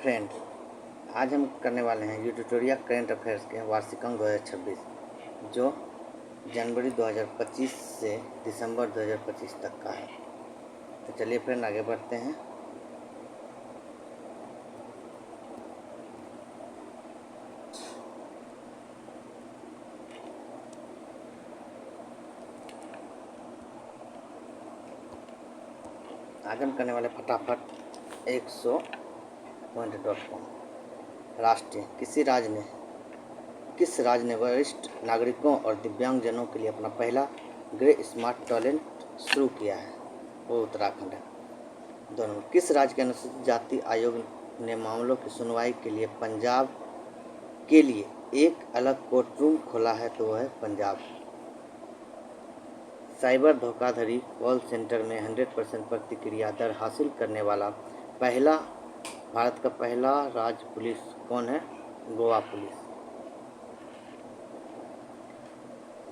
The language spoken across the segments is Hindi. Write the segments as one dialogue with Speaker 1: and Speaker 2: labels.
Speaker 1: फ्रेंड, आज हम करने वाले हैं ट्यूटोरियल करंट अफेयर्स के वार्षिक अंक 2026 जो जनवरी 2025 से दिसंबर 2025 तक का है। तो चलिए फ्रेंड आगे बढ़ते हैं। आज हम करने वाले फटाफट 100.com। राष्ट्रीय किस राज्य ने वरिष्ठ नागरिकों और दिव्यांगजनों के लिए अपना पहला ग्रे स्मार्ट टॉयलेट शुरू किया है? वो उत्तराखंड है। दोनों किस राज्य के अनुसूचित जाति आयोग ने मामलों की सुनवाई के लिए पंजाब के लिए एक अलग कोर्ट रूम खोला है? तो वह है पंजाब। साइबर धोखाधड़ी कॉल सेंटर में 100% प्रतिक्रिया दर हासिल करने वाला भारत का पहला राज्य पुलिस कौन है? गोवा पुलिस।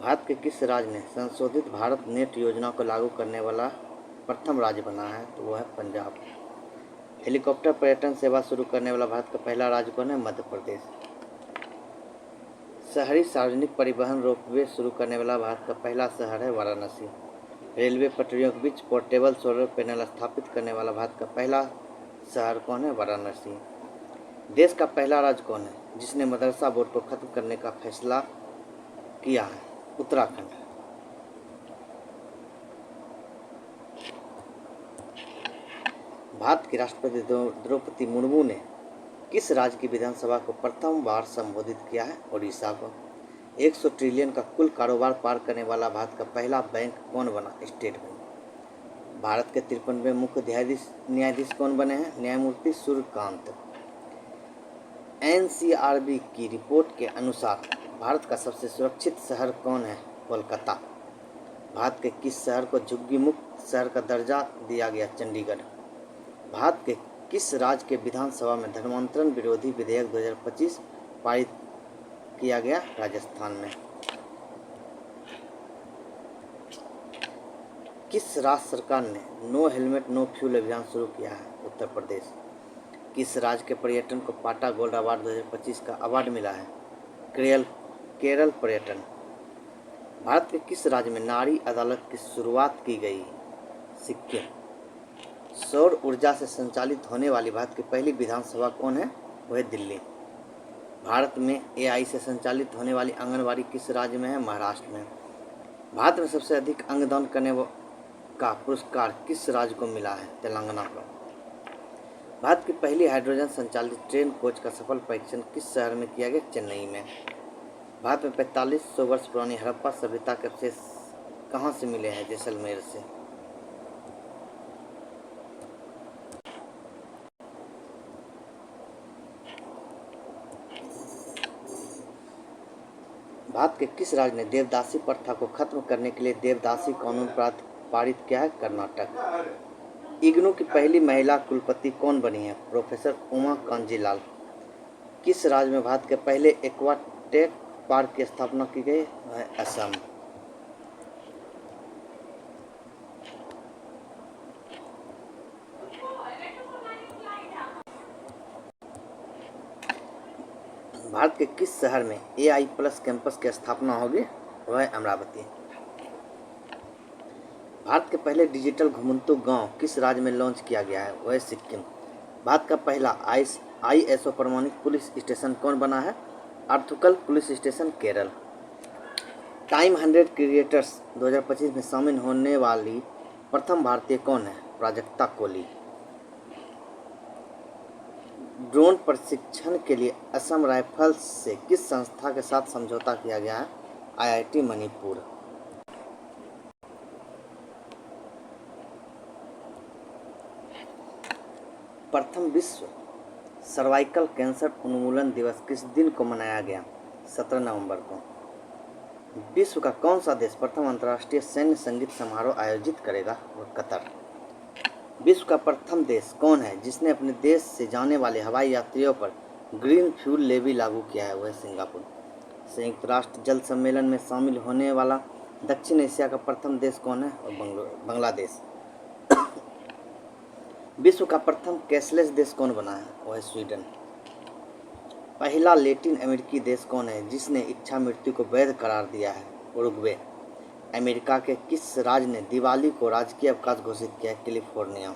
Speaker 1: भारत के किस राज्य ने संशोधित भारत नेट योजना को लागू करने वाला प्रथम राज्य बना है? तो वह है पंजाब। हेलीकॉप्टर पर्यटन सेवा शुरू करने वाला भारत का पहला राज्य कौन है? मध्य प्रदेश। शहरी सार्वजनिक परिवहन रोपवे शुरू करने वाला भारत का पहला शहर है वाराणसी। रेलवे पटरियों के बीच पोर्टेबल सोलर पैनल स्थापित करने वाला भारत का पहला शहर कौन है? वाराणसी। देश का पहला राज्य कौन है जिसने मदरसा बोर्ड को खत्म करने का फैसला किया है? उत्तराखंड। भारत की राष्ट्रपति द्रौपदी मुर्मू ने किस राज्य की विधानसभा को प्रथम बार संबोधित किया है? ओडिशा को। 100 ट्रिलियन का कुल कारोबार पार करने वाला भारत का पहला बैंक कौन बना? State bank. भारत के 53वें मुख्य न्यायाधीश कौन बने हैं? न्यायमूर्ति सूर्यकांत। NCRB की रिपोर्ट के अनुसार भारत का सबसे सुरक्षित शहर कौन है? कोलकाता। भारत के किस शहर को झुग्गी मुक्त शहर का दर्जा दिया गया? चंडीगढ़। भारत के किस राज्य के विधानसभा में धर्मांतरण विरोधी विधेयक 2025 पारित किया गया? राजस्थान में। किस राज्य सरकार ने नो हेलमेट नो फ्यूल अभियान शुरू किया है? उत्तर प्रदेश। किस राज्य के पर्यटन को पाटा गोल्ड अवार्ड 2025 का अवार्ड मिला है? केरल पर्यटन। भारत के किस राज्य में नारी अदालत की शुरुआत की गई? सिक्किम। सौर ऊर्जा से संचालित होने वाली भारत की पहली विधानसभा कौन है? वह दिल्ली। भारत में AI से संचालित होने वाली आंगनबाड़ी किस राज्य में है? महाराष्ट्र में। भारत में सबसे अधिक अंगदान करने का पुरस्कार किस राज्य को मिला है? तेलंगाना को। भारत की पहली हाइड्रोजन संचालित ट्रेन कोच का सफल परीक्षण किस शहर में किया गया? चेन्नई में। भारत में 4500 वर्ष पुरानी हड़प्पा सभ्यता के अवशेष कहाँ से मिले हैं? जैसलमेर से। भारत के किस राज्य ने देवदासी प्रथा को खत्म करने के लिए देवदासी कानून पारित किया है? कर्नाटक। इग्नू की पहली महिला कुलपति कौन बनी है? प्रोफेसर उमा कांजीलाल। किस राज्य में भारत के पहले एक्वाटेक पार्क की स्थापना की गई? असम। भारत के किस शहर में AI+ कैंपस की स्थापना होगी? वह अमरावती। भारत के पहले डिजिटल घुमंतू गांव किस राज्य में लॉन्च किया गया है? वह सिक्किम। भारत का पहला ISO प्रमाणित पुलिस स्टेशन कौन बना है? Arthunkal police station, Kerala. Time 100 creators 2025 में शामिल होने वाली प्रथम भारतीय कौन है? प्राजक्ता कोली। ड्रोन प्रशिक्षण के लिए असम राइफल्स से किस संस्था के साथ समझौता किया गया है? IIT मणिपुर। प्रथम विश्व सर्वाइकल कैंसर उन्मूलन दिवस किस दिन को मनाया गया? 17 नवंबर को। विश्व का कौन सा देश प्रथम अंतर्राष्ट्रीय सैन्य संगीत समारोह आयोजित करेगा? वह कतर। विश्व का प्रथम देश कौन है जिसने अपने देश से जाने वाले हवाई यात्रियों पर ग्रीन फ्यूल लेवी लागू किया है? वह सिंगापुर। संयुक्त राष्ट्र जल सम्मेलन में शामिल होने वाला दक्षिण एशिया का प्रथम देश कौन है? और बांग्लादेश। विश्व का प्रथम कैशलेस देश कौन बना है? वह है स्वीडन। पहला लैटिन अमेरिकी देश कौन है जिसने इच्छा मृत्यु को वैध करार दिया है? उरुग्वे। अमेरिका के किस राज्य ने दिवाली को राजकीय अवकाश घोषित किया है? कैलिफोर्निया।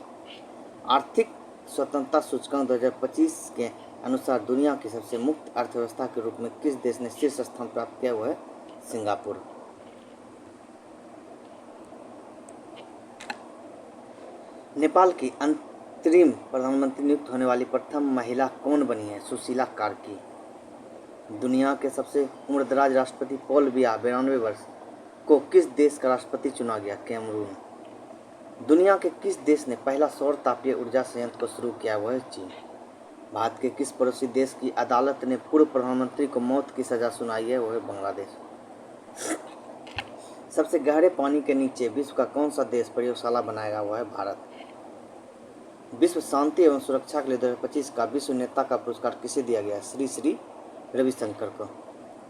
Speaker 1: आर्थिक स्वतंत्रता सूचकांक 2025 के अनुसार दुनिया की सबसे मुक्त अर्थव्यवस्था के रूप में किस देश ने शीर्ष स्थान प्राप्त किया? हुआ है सिंगापुर। नेपाल की अंतरिम प्रधानमंत्री नियुक्त होने वाली प्रथम महिला कौन बनी है? सुशीला कार्की। दुनिया के सबसे उम्रदराज राष्ट्रपति पॉल बिया 92 वर्ष को किस देश का राष्ट्रपति चुना गया? कैमरून। दुनिया के किस देश ने पहला सौर तापीय ऊर्जा संयंत्र को शुरू किया? वह है चीन। भारत के किस पड़ोसी देश की अदालत ने पूर्व प्रधानमंत्री को मौत की सजा सुनाई है? वह है बांग्लादेश। सबसे गहरे पानी के नीचे विश्व का कौन सा देश प्रयोगशाला बनाएगा? वह है भारत। विश्व शांति एवं सुरक्षा के लिए 2025 का विश्व नेता का पुरस्कार किसे दिया गया? श्री श्री रविशंकर को।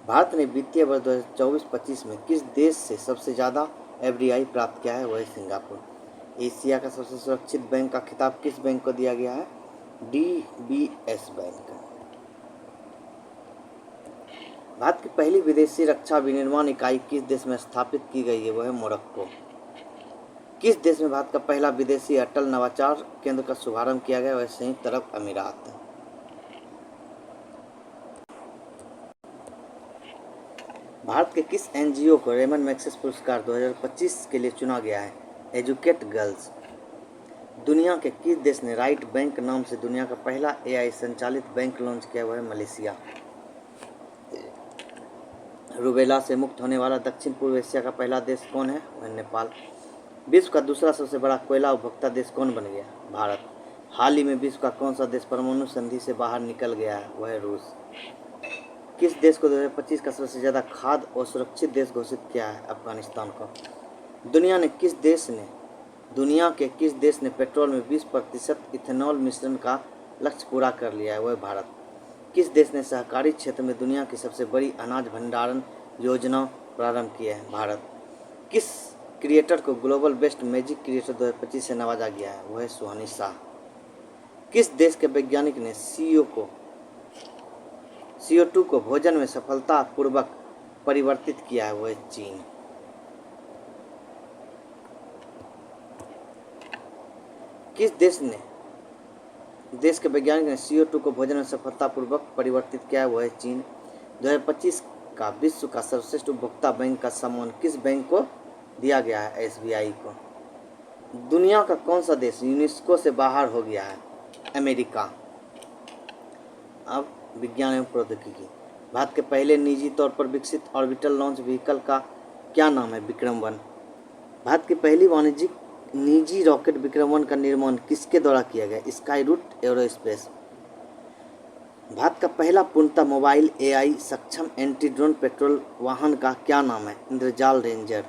Speaker 1: भारत ने वित्तीय वर्ष 2024-25 में किस देश से सबसे ज़्यादा एफडीआई प्राप्त किया है? वह है सिंगापुर। एशिया का सबसे सुरक्षित बैंक का खिताब किस बैंक को दिया गया है? DBS bank. भारत की पहली विदेशी रक्षा विनिर्माण इकाई किस देश में स्थापित की गई है? वह है मोरक्को। किस देश में भारत का पहला विदेशी अटल नवाचार केंद्र का शुभारंभ किया गया? वह संयुक्त अरब अमीरात। भारत के किस एनजीओ को रेमन मैग्सेसे पुरस्कार 2025 के लिए चुना गया है? Educate girls. दुनिया के किस देश ने राइट बैंक नाम से दुनिया का पहला एआई संचालित बैंक लॉन्च किया? हुआ है मलेशिया। रूबेला से मुक्त होने वाला दक्षिण पूर्व एशिया का पहला देश कौन है? वह नेपाल। विश्व का दूसरा सबसे बड़ा कोयला उपभोक्ता देश कौन बन गया? भारत। हाल ही में विश्व का कौन सा देश परमाणु संधि से बाहर निकल गया है? वह है रूस। किस देश को 2025 का सबसे ज़्यादा खाद्य और सुरक्षित देश घोषित किया है? अफगानिस्तान को। दुनिया के किस देश ने पेट्रोल में 20% इथेनॉल मिश्रण का लक्ष्य पूरा कर लिया है? वह भारत। किस देश ने सहकारी क्षेत्र में दुनिया की सबसे बड़ी अनाज भंडारण योजना प्रारंभ की है? भारत। किस क्रिएटर को ग्लोबल बेस्ट मैजिक क्रिएटर 2025 से नवाजा गया है? वह है सुहानी शाह। किस देश के वैज्ञानिक ने CO2 को भोजन में सफलतापूर्वक परिवर्तित किया है? वह है चीन। किस देश के वैज्ञानिक ने CO2 को भोजन में सफलतापूर्वक परिवर्तित किया है? वह है चीन। 2025 का विश्व का सर्वश्रेष्ठ उपभोक्ता बैंक का सम्मान किस बैंक को दिया गया है? SBI को। दुनिया का कौन सा देश यूनेस्को से बाहर हो गया है? अमेरिका। अब विज्ञान एवं प्रौद्योगिकी। भारत के पहले निजी तौर पर विकसित ऑर्बिटल लॉन्च व्हीकल का क्या नाम है? विक्रम-1। भारत की पहली वाणिज्यिक निजी रॉकेट विक्रम-1 का निर्माण किसके द्वारा किया गया? Skyroot aerospace. भारत का पहला पूर्णतः मोबाइल AI सक्षम एंटी ड्रोन पेट्रोल वाहन का क्या नाम है? इंद्रजाल रेंजर।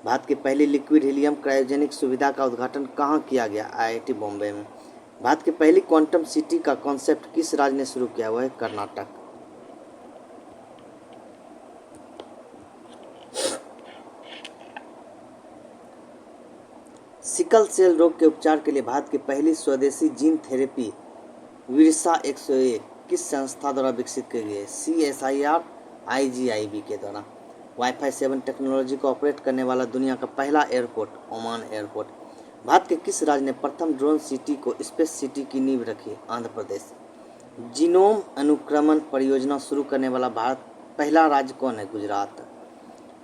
Speaker 1: भारत की पहली लिक्विड हीलियम क्रायोजेनिक सुविधा का उद्घाटन कहाँ किया गया? IIT बॉम्बे में। भारत की पहली क्वांटम सिटी का कॉन्सेप्ट किस राज्य ने शुरू किया? वह है कर्नाटक। सिकल सेल रोग के उपचार के लिए भारत की पहली स्वदेशी जीन थेरेपी विरसा 101 किस संस्था द्वारा विकसित की गई है? CSIR IGIB के द्वारा। वाईफाई 7 टेक्नोलॉजी को ऑपरेट करने वाला दुनिया का पहला एयरपोर्ट ओमान एयरपोर्ट। भारत के किस राज्य ने प्रथम ड्रोन सिटी को स्पेस सिटी की नींव रखी? आंध्र प्रदेश। जीनोम अनुक्रमण परियोजना शुरू करने वाला भारत पहला राज्य कौन है? गुजरात।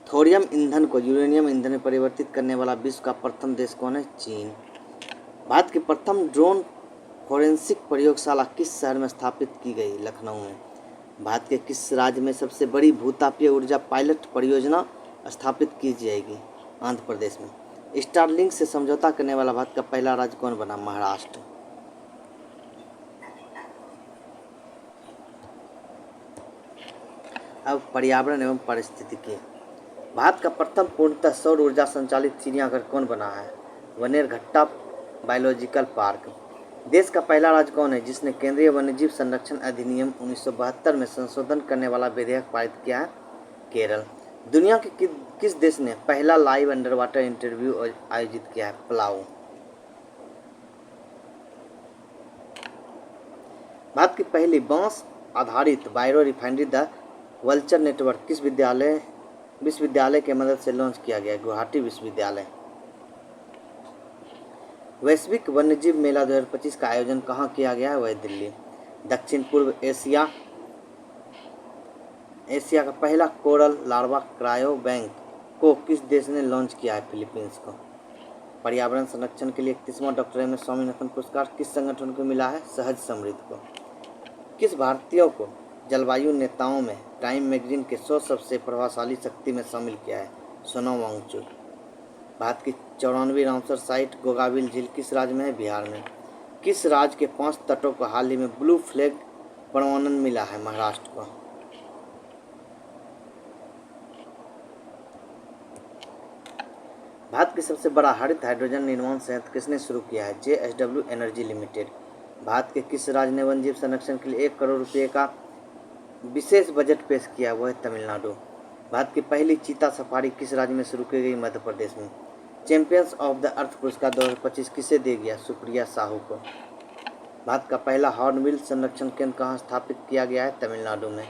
Speaker 1: थोरियम ईंधन को यूरेनियम ईंधन में परिवर्तित करने वाला विश्व का प्रथम देश कौन है? चीन। भारत की प्रथम ड्रोन फोरेंसिक प्रयोगशाला किस शहर में स्थापित की गई? लखनऊ में। भारत के किस राज्य में सबसे बड़ी भूतापीय ऊर्जा पायलट परियोजना स्थापित की जाएगी? आंध्र प्रदेश में। स्टारलिंक से समझौता करने वाला भारत का पहला राज्य कौन बना? महाराष्ट्र। अब पर्यावरण एवं पारिस्थितिकी। भारत का प्रथम पूर्णतः सौर ऊर्जा संचालित चिड़ियाघर कौन बना है? वनेरघट्टा बायोलॉजिकल पार्क। देश का पहला राज्य कौन है जिसने केंद्रीय वन्यजीव संरक्षण अधिनियम 1972 में संशोधन करने वाला विधेयक पारित किया है? केरल। दुनिया के किस देश ने पहला लाइव अंडर वाटर इंटरव्यू आयोजित किया है? पलाऊ। भारत की पहली बांस आधारित bio refinery the vulture network किस विश्वविद्यालय के मदद से लॉन्च किया गया? गुवाहाटी विश्वविद्यालय। वैश्विक वन्यजीव मेला 2025 का आयोजन कहाँ किया गया है? वह दिल्ली। दक्षिण पूर्व एशिया का पहला कोरल लार्वा क्रायो बैंक को किस देश ने लॉन्च किया है? फिलीपींस को। पर्यावरण संरक्षण के लिए 31वां डॉक्टर एम एस स्वामीनाथन पुरस्कार किस संगठन को मिला है? सहज समृद्ध को। किस भारतीयों को जलवायु नेताओं में टाइम मैगजीन के 100 सबसे प्रभावशाली शक्ति में शामिल किया है? सोनम वांगचुक। भारत की 94वीं रामसर साइट गोगाबिल झील किस राज्य में है? बिहार में। किस राज्य के 5 तटों को हाल ही में ब्लू फ्लैग प्रमाणन मिला है? महाराष्ट्र को। भारत की सबसे बड़ा हरित हाइड्रोजन निर्माण संयंत्र किसने शुरू किया है? JSW energy limited. भारत के किस राज्य ने वन्यजीव संरक्षण के लिए 1 करोड़ रुपये का विशेष बजट पेश किया? वो है तमिलनाडु। भारत की पहली चीता सफारी किस राज्य में शुरू की गई? मध्य प्रदेश में। चैंपियंस ऑफ द अर्थ पुरस्कार 2025 किसे दिया गया? सुप्रिया साहू को। भारत का पहला हॉर्नबिल संरक्षण केंद्र कहाँ स्थापित किया गया है? तमिलनाडु में।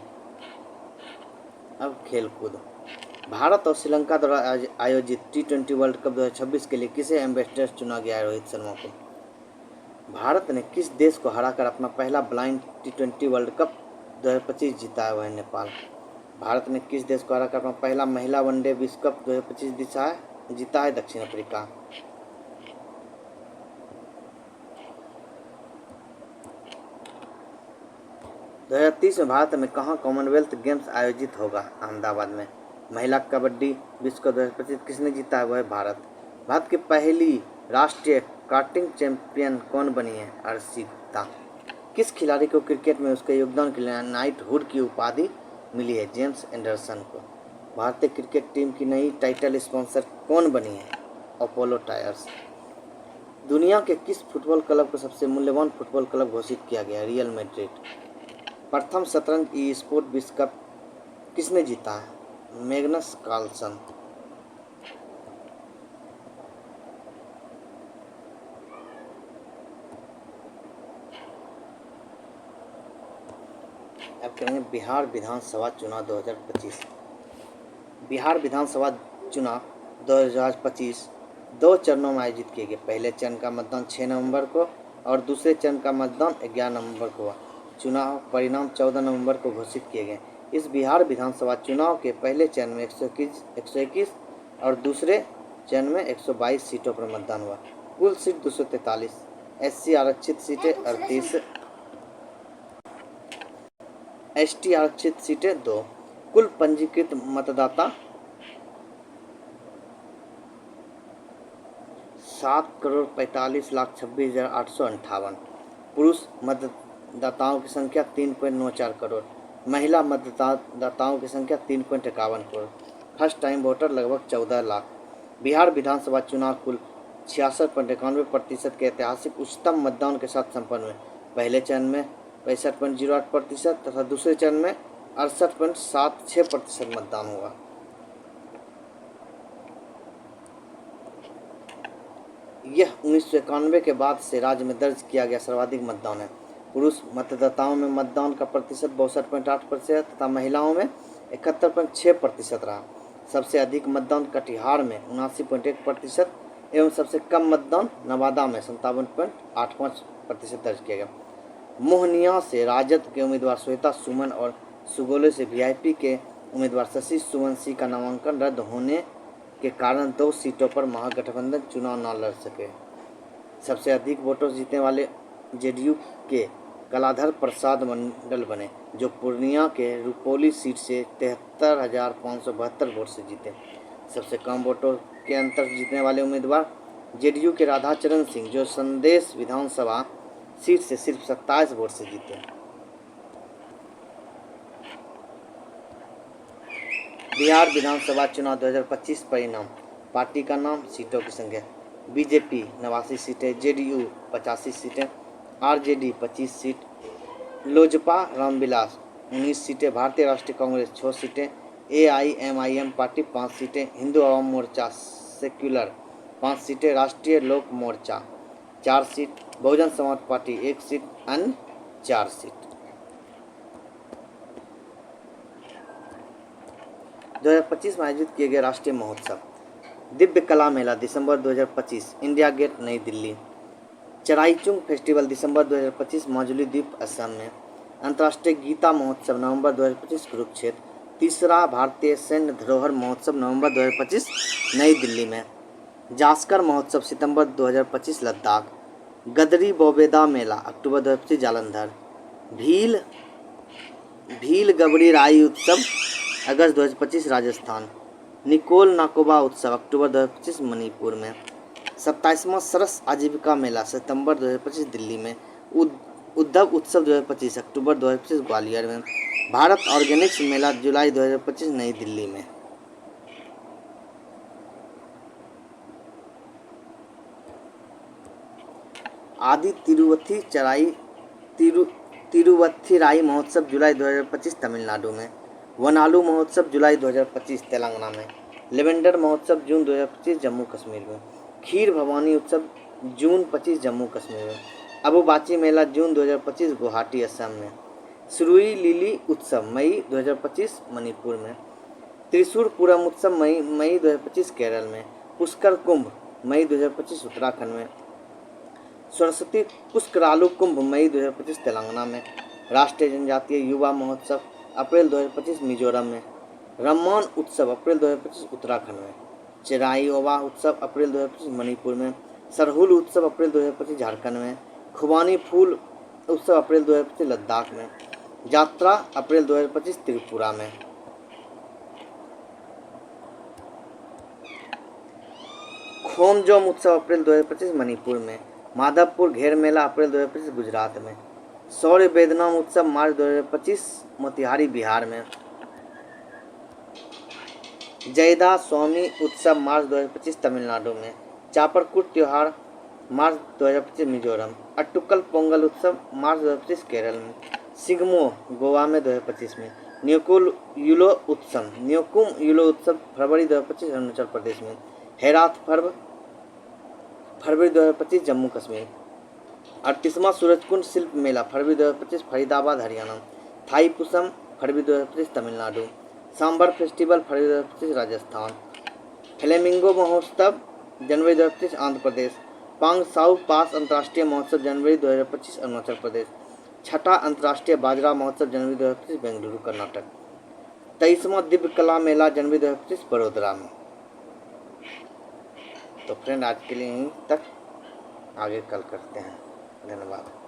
Speaker 1: अब खेलकूद। भारत और श्रीलंका द्वारा आयोजित T20 वर्ल्ड कप 2026 के लिए किसे एम्बेसडर चुना गया है? रोहित शर्मा को। भारत ने किस देश को हराकर अपना पहला ब्लाइंड T20 वर्ल्ड कप 2025 जीता है? वह है नेपाल। भारत ने किस देश को हराकर अपना पहला महिला वनडे विश्व कप 2025 जीता है? दक्षिण अफ्रीका। दो 2030 में भारत में कहाँ कॉमनवेल्थ गेम्स आयोजित होगा? अहमदाबाद में। महिला कबड्डी विश्व कप 2025 किसने जीता है? वह है भारत। भारत की पहली राष्ट्रीय कार्टिंग चैंपियन कौन बनी है? अर्शी गुप्ता। किस खिलाड़ी को क्रिकेट में उसके योगदान के लिए नाइटहुड की उपाधि मिली है? जेम्स एंडरसन को। भारतीय क्रिकेट टीम की नई टाइटल स्पॉन्सर कौन बनी है? Apollo tyres. दुनिया के किस फुटबॉल क्लब को सबसे मूल्यवान फुटबॉल क्लब घोषित किया गया? Real Madrid. प्रथम शतरंज ई स्पोर्ट विश्व कप किसने जीता है? Magnus Carlsen. अब करेंगे बिहार विधानसभा चुनाव 2025। बिहार विधानसभा चुनाव 2025 2 चरणों में आयोजित किए गए। पहले चरण का मतदान 6 नवंबर को और दूसरे चरण का मतदान 11 नवंबर को हुआ। चुनाव परिणाम 14 नवंबर को घोषित किए गए। इस बिहार विधानसभा चुनाव के पहले चरण में 121 और दूसरे चरण में 122 सीटों पर मतदान हुआ। कुल सीट 243। SC आरक्षित सीटें 38, ST आरक्षित सीटें 2। कुल पंजीकृत मतदाता 7,45,26,858। पुरुष मतदाताओं की संख्या 3.94 करोड़। महिला मतदाताओं की संख्या 3.51 करोड़। फर्स्ट टाइम वोटर लगभग 14 लाख। बिहार विधानसभा चुनाव कुल 66.91% के ऐतिहासिक उच्चतम मतदान के साथ संपन्न हुए। पहले चरण में 65.08% तथा दूसरे चरण में 68.76% मतदान हुआ। यह 1991 के बाद से राज्य में दर्ज किया गया सर्वाधिक मतदान है। पुरुष मतदाताओं में मतदान का प्रतिशत 62.8% तथा महिलाओं में 71.6% रहा। सबसे अधिक मतदान कटिहार में 79.1% एवं सबसे कम मतदान नवादा में 57.85% दर्ज किया गया। मोहनिया से राजद के उम्मीदवार श्वेता सुमन और सुगोले से VIP के उम्मीदवार शशि सुमन सिंह का नामांकन रद्द होने के कारण 2 सीटों पर महागठबंधन चुनाव न लड़ सके। सबसे अधिक वोटों जीतने वाले JDU के कलाधर प्रसाद मंडल बने, जो पूर्णिया के रुपौली सीट से 73,572 वोट से जीते। सबसे कम वोटों के अंतर जीतने वाले उम्मीदवार JDU के राधाचरण सिंह, जो संदेश विधानसभा सीट से सिर्फ 27 वोट से जीते। बिहार विधानसभा चुनाव 2025 परिणाम। पार्टी का नाम, सीटों की संख्या। BJP 89 सीटें, JDU 85 सीटें, RJD 25 सीट, लोजपा रामविलास 19 सीटें, भारतीय राष्ट्रीय कांग्रेस 6 सीटें, AIMIM पार्टी 5 सीटें, हिंदू आवाम मोर्चा सेक्युलर 5 सीटें, राष्ट्रीय लोक मोर्चा 4 seat, Bahujan Samaj party 1 seat, अन्य 4 सीट। 2025 में आयोजित किए गए राष्ट्रीय महोत्सव। दिव्य कला मेला दिसंबर 2025 इंडिया गेट नई दिल्ली। चराईचुंग फेस्टिवल दिसंबर 2025 माजुली द्वीप असम में। अंतर्राष्ट्रीय गीता महोत्सव नवंबर 2025 कुरुक्षेत्र। तीसरा भारतीय सैन्य धरोहर महोत्सव नवंबर 2025 नई दिल्ली में। जास्कर महोत्सव सितंबर 2025 लद्दाख। गदरी बोवेदा मेला अक्टूबर 2025 जालंधर। भील गबरी राई उत्सव अगस्त 2025 राजस्थान। निकोल नाकोबा उत्सव अक्टूबर 2025 मणिपुर में। 27वां सरस आजीविका मेला सितंबर 2025 दिल्ली में। उद्धव उत्सव 2025 अक्टूबर 2025 ग्वालियर में। भारत ऑर्गेनिक्स मेला जुलाई 2025 नई दिल्ली में। आदि तिरुवत्थिराई महोत्सव जुलाई 2025 तमिलनाडु में। वनालू महोत्सव जुलाई 2025 तेलंगाना में। लेवेंडर महोत्सव जून 2025 जम्मू कश्मीर में। खीर भवानी उत्सव जून 25 जम्मू कश्मीर में। अबुबाची मेला जून 2025 गुवाहाटी असम में। सुरुई लिली उत्सव मई 2025 मणिपुर में। त्रिशूर पूरम उत्सव मई 2025 केरल में। पुष्कर कुंभ मई 2025 उत्तराखंड में। सरस्वती पुष्करालू कुंभ मई 2025 तेलंगाना में। राष्ट्रीय जनजातीय युवा महोत्सव अप्रैल 2025 मिजोरम में। रम्मान उत्सव अप्रैल 2025 उत्तराखंड में। चिराईओवा उत्सव अप्रैल 2025 मणिपुर में। सरहुल उत्सव अप्रैल 2025 झारखंड में। खुबानी फूल उत्सव अप्रैल 2025 लद्दाख में। यात्रा अप्रैल 2025 त्रिपुरा में। खोमजोम उत्सव अप्रैल 2025 मणिपुर में। माधवपुर घेर मेला अप्रैल 2025 गुजरात में। सौर्य वेदनाम उत्सव मार्च 2025 मोतिहारी बिहार में। जयदा स्वामी उत्सव मार्च 2025 तमिलनाडु में। चापरकूट त्योहार मार्च 2025 मिजोरम। अट्टुकल पोंगल उत्सव मार्च 2025 केरल में। सिगमो गोवा में 2025 में। न्योकुम यूलो उत्सव फरवरी 2025 अरुणाचल प्रदेश में। हेरात पर्व फरवरी 2025 जम्मू कश्मीर। 38वां सूरजकुंड शिल्प मेला फरवरी 2025 फरीदाबाद हरियाणा। थाईपुसम फरवरी 2025 तमिलनाडु। सांबर फेस्टिवल फरवरी 2025 राजस्थान। फ्लेमिंगो महोत्सव जनवरी 2025 आंध्र प्रदेश। पांग साउ पास अंतर्राष्ट्रीय महोत्सव जनवरी 2025 अरुणाचल प्रदेश। छठा अंतर्राष्ट्रीय बाजरा महोत्सव जनवरी 2025 बेंगलुरु कर्नाटक। 23वां दिव्य कला मेला जनवरी 2025 बड़ोदरा में। तो फ्रेंड आज के लिए यहीं तक, आगे कल करते हैं। धन्यवाद।